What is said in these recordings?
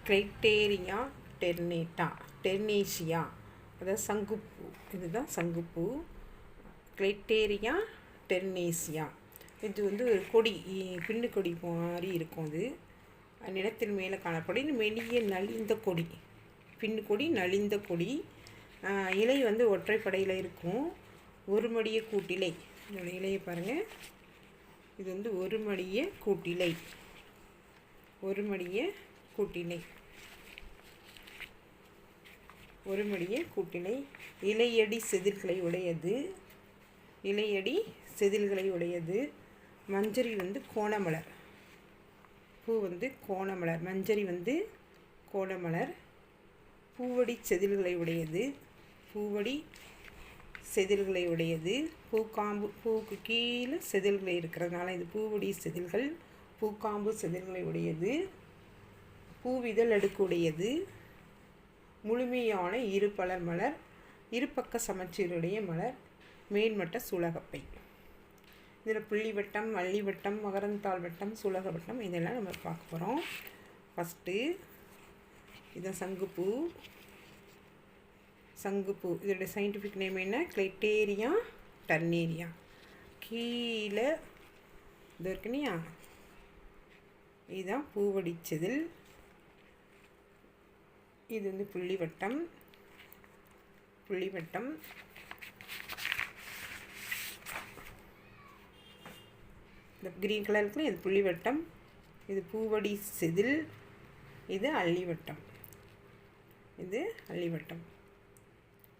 கிளைட்டேரியா டெர்னேசியா, அதாவது சங்குப்பூ. இதுதான் சங்குப்பூ, கிளைட்டேரியா டெர்னேசியா. இது வந்து ஒரு கொடி, பின்னு கொடி மாதிரி இருக்கும். அது நிலத்தின் மேலே காணப்படும் மெல்லிய நலிந்த கொடி, பின்னு கொடி, நலிந்த கொடி. இலை வந்து ஒற்றைப்படையில் இருக்கும். ஒரு மடிய கூட்டிலை. இதோட இலையை பாருங்கள். இது வந்து ஒரு மடிய கூட்டிலை, ஒரு மடிய கூட்டிலை, ஒரு மடிய கூட்டிலை. இலையடி செதில்களை உடையது, இலையடி செதில்களை உடையது. மஞ்சரி வந்து கோணமலர், பூ வந்து கோணமலர், மஞ்சரி வந்து கோணமலர். பூவடி செதில்களை உடையது, பூவடி செதில்களை உடையது. பூக்காம்பு, பூவுக்கு கீழே செதில்களை இருக்கிறதுனால இது பூவடி செதில்கள். பூக்காம்பு செதில்களை உடையது. பூவிதழ் அடுக்கு உடையது. முழுமையான இருபலர் மலர், இருபக்க சமச்சீருடைய மலர். மேன்மட்ட சூலகப்பை. இதில் புள்ளிவட்டம், வள்ளிவட்டம், மகரந்தாள் வட்டம், சூலக வட்டம் இதெல்லாம் நம்ம பார்க்க போகிறோம். ஃபஸ்ட்டு இதுதான் சங்குப்பூ. சங்குப்பூ இதோட சயின்டிஃபிக் நேம் என்ன? கிளைட்டேரியா டர்னேரியா. கீழே இது இருக்குனியா, இதுதான் பூவடி செதில். இது வந்து புள்ளிவட்டம், புள்ளிவட்டம். இந்த க்ரீன் கலர் இருக்குல்ல, இது புள்ளிவட்டம். இது பூவடி செதில். இது அள்ளிவட்டம், இது அள்ளிவட்டம்.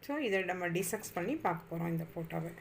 ஸோ இதை நம்ம டிசெக்ஸ் பண்ணி பார்க்க போகிறோம் இந்த ஃபோட்டோவை.